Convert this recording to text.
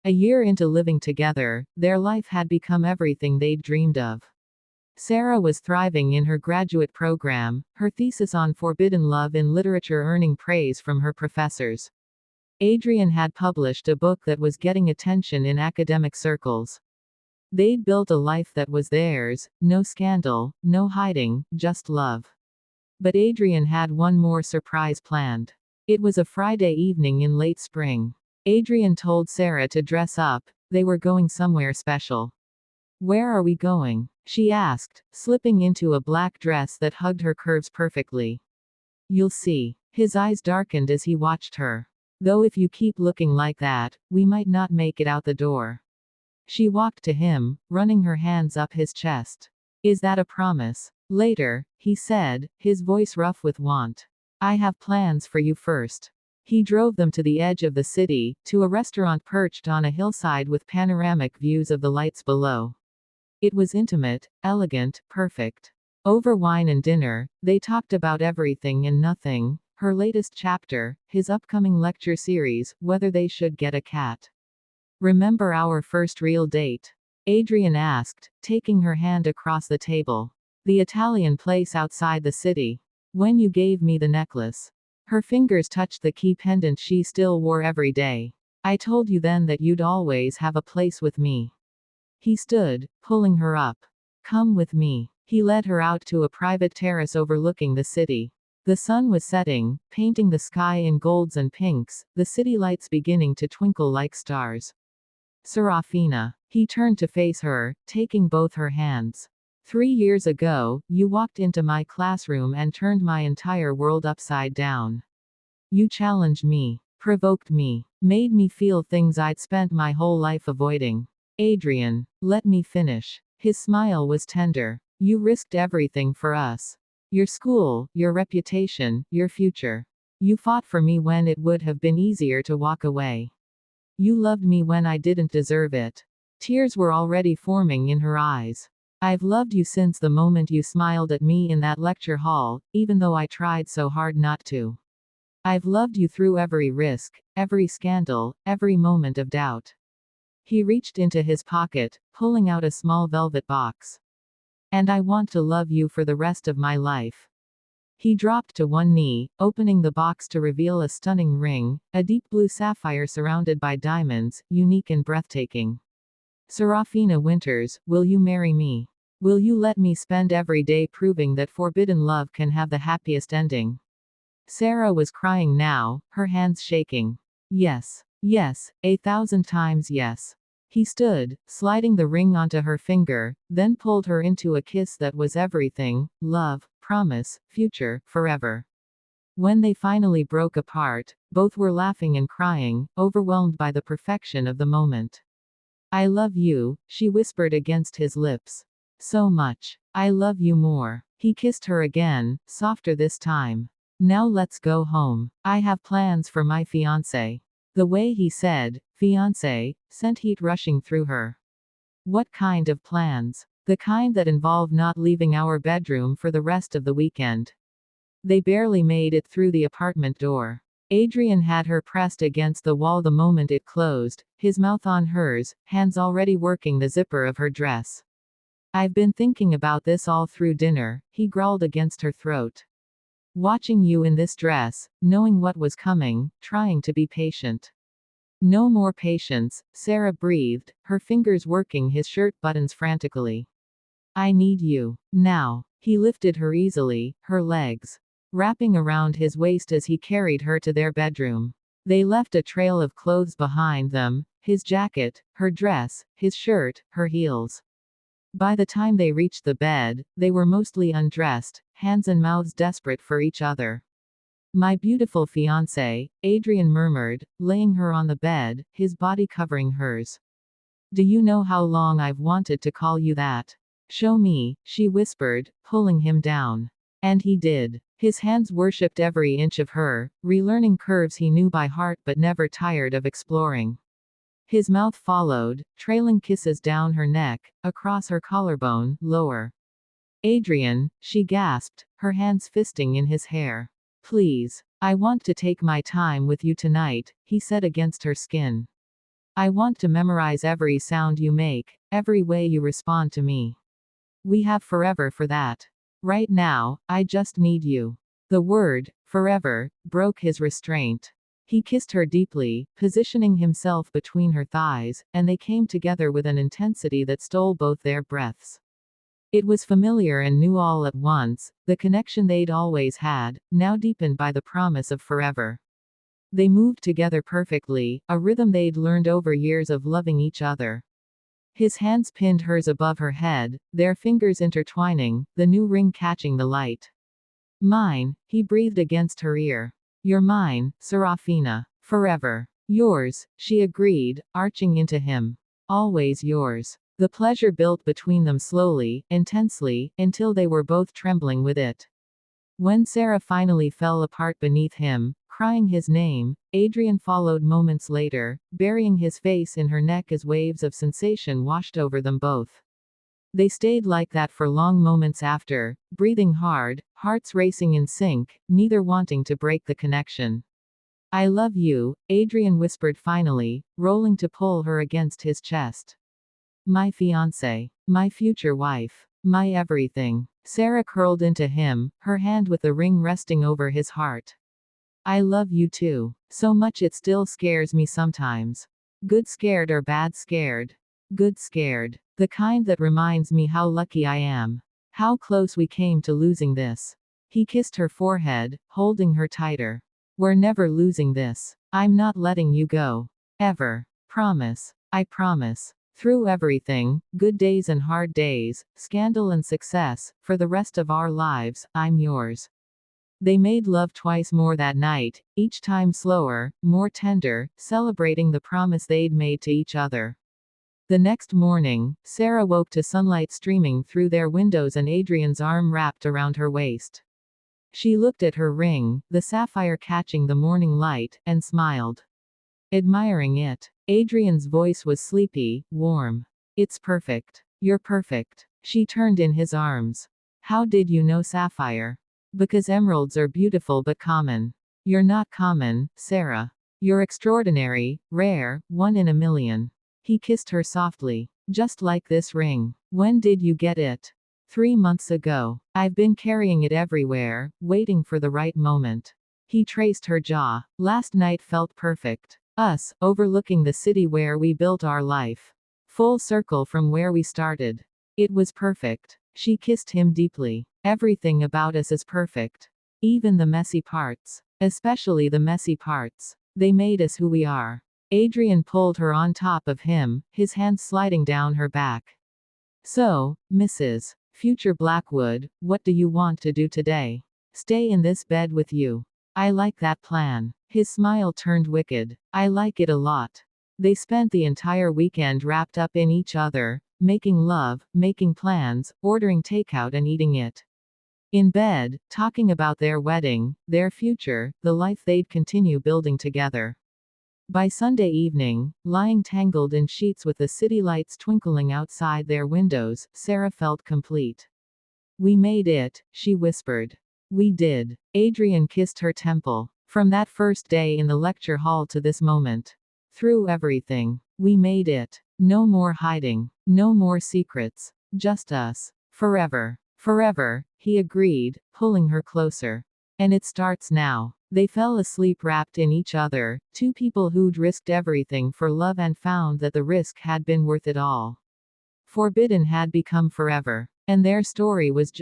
A year into living together, their life had become everything they'd dreamed of. Sera was thriving in her graduate program, her thesis on forbidden love in literature earning praise from her professors. Adrian had published a book that was getting attention in academic circles. They'd built a life that was theirs, no scandal, no hiding, just love. But Adrian had one more surprise planned. It was a Friday evening in late spring. Adrian told Sera to dress up, they were going somewhere special. "Where are we going?" she asked, slipping into a black dress that hugged her curves perfectly. "You'll see." His eyes darkened as he watched her. "Though if you keep looking like that, we might not make it out the door." She walked to him, running her hands up his chest. "Is that a promise?" "Later," he said, his voice rough with want. "I have plans for you first." He drove them to the edge of the city, to a restaurant perched on a hillside with panoramic views of the lights below. It was intimate, elegant, perfect. Over wine and dinner, they talked about everything and nothing, her latest chapter, his upcoming lecture series, whether they should get a cat. "Remember our first real date?" Adrian asked, taking her hand across the table. "The Italian place outside the city. When you gave me the necklace." Her fingers touched the key pendant she still wore every day. "I told you then that you'd always have a place with me." He stood, pulling her up. "Come with me." He led her out to a private terrace overlooking the city. The sun was setting, painting the sky in golds and pinks, the city lights beginning to twinkle like stars. "Serafina." He turned to face her, taking both her hands. 3 years ago, you walked into my classroom and turned my entire world upside down. You challenged me, provoked me, made me feel things I'd spent my whole life avoiding. Adrian, let me finish." His smile was tender. "You risked everything for us. Your school, your reputation, your future. You fought for me when it would have been easier to walk away. You loved me when I didn't deserve it." Tears were already forming in her eyes. "I've loved you since the moment you smiled at me in that lecture hall, even though I tried so hard not to. I've loved you through every risk, every scandal, every moment of doubt." He reached into his pocket, pulling out a small velvet box. "And I want to love you for the rest of my life." He dropped to one knee, opening the box to reveal a stunning ring, a deep blue sapphire surrounded by diamonds, unique and breathtaking. "Serafina Winters, will you marry me? Will you let me spend every day proving that forbidden love can have the happiest ending?" Sera was crying now, her hands shaking. "Yes. Yes, 1,000 times yes." He stood, sliding the ring onto her finger, then pulled her into a kiss that was everything: love, promise, future, forever. When they finally broke apart, both were laughing and crying, overwhelmed by the perfection of the moment. "I love you," she whispered against his lips. "So much. I love you more." He kissed her again, softer this time. "Now let's go home. I have plans for my fiancé." The way he said, "fiancé," sent heat rushing through her. "What kind of plans?" "The kind that involve not leaving our bedroom for the rest of the weekend." They barely made it through the apartment door. Adrian had her pressed against the wall the moment it closed, his mouth on hers, hands already working the zipper of her dress. "I've been thinking about this all through dinner," he growled against her throat. "Watching you in this dress, knowing what was coming, trying to be patient." "No more patience," Sera breathed, her fingers working his shirt buttons frantically. "I need you. Now." He lifted her easily, her legs wrapping around his waist as he carried her to their bedroom. They left a trail of clothes behind them, his jacket, her dress, his shirt, her heels. By the time they reached the bed, they were mostly undressed, hands and mouths desperate for each other. "My beautiful fiancé," Adrian murmured, laying her on the bed, his body covering hers. "Do you know how long I've wanted to call you that?" "Show me," she whispered, pulling him down. And he did. His hands worshipped every inch of her, relearning curves he knew by heart but never tired of exploring. His mouth followed, trailing kisses down her neck, across her collarbone, lower. "Adrian," she gasped, her hands fisting in his hair. "Please. I want to take my time with you tonight," he said against her skin. I want to memorize every sound you make, every way you respond to me. We have forever for that. Right now, I just need you. The word, forever, broke his restraint. He kissed her deeply, positioning himself between her thighs, and they came together with an intensity that stole both their breaths. It was familiar and new all at once, the connection they'd always had, now deepened by the promise of forever. They moved together perfectly, a rhythm they'd learned over years of loving each other. His hands pinned hers above her head, their fingers intertwining, the new ring catching the light. Mine, he breathed against her ear. You're mine, Serafina. Forever. Yours, she agreed, arching into him. Always yours. The pleasure built between them slowly, intensely, until they were both trembling with it. When Sera finally fell apart beneath him, crying his name, Adrian followed moments later, burying his face in her neck as waves of sensation washed over them both. They stayed like that for long moments after, breathing hard, hearts racing in sync, neither wanting to break the connection. I love you, Adrian whispered finally, rolling to pull her against his chest. My fiancé. My future wife. My everything. Sera curled into him, her hand with the ring resting over his heart. I love you too. So much it still scares me sometimes. Good scared or bad scared? Good scared. The kind that reminds me how lucky I am. How close we came to losing this. He kissed her forehead, holding her tighter. We're never losing this. I'm not letting you go. Ever. Promise. I promise. Through everything, good days and hard days, scandal and success, for the rest of our lives, I'm yours. They made love twice more that night, each time slower, more tender, celebrating the promise they'd made to each other. The next morning, Sera woke to sunlight streaming through their windows and Adrian's arm wrapped around her waist. She looked at her ring, the sapphire catching the morning light, and smiled. Admiring it. Adrian's voice was sleepy, warm. It's perfect. You're perfect. She turned in his arms. How did you know sapphire? Because emeralds are beautiful but common. You're not common, Sera. You're extraordinary, rare, one in a million. He kissed her softly. Just like this ring. When did you get it? 3 months ago. I've been carrying it everywhere, waiting for the right moment. He traced her jaw. Last night felt perfect. Us, overlooking the city where we built our life. Full circle from where we started. It was perfect. She kissed him deeply. Everything about us is perfect. Even the messy parts. Especially the messy parts. They made us who we are. Adrian pulled her on top of him, his hands sliding down her back. So, Mrs. Future Blackwood, what do you want to do today? Stay in this bed with you. I like that plan. His smile turned wicked. I like it a lot. They spent the entire weekend wrapped up in each other, making love, making plans, ordering takeout and eating it. In bed, talking about their wedding, their future, the life they'd continue building together. By Sunday evening, lying tangled in sheets with the city lights twinkling outside their windows, Sera felt complete. We made it, she whispered. We did. Adrian kissed her temple. From that first day in the lecture hall to this moment. Through everything. We made it. No more hiding. No more secrets. Just us. Forever. Forever, he agreed, pulling her closer. And it starts now. They fell asleep wrapped in each other, two people who'd risked everything for love and found that the risk had been worth it all. Forbidden had become forever. And their story was just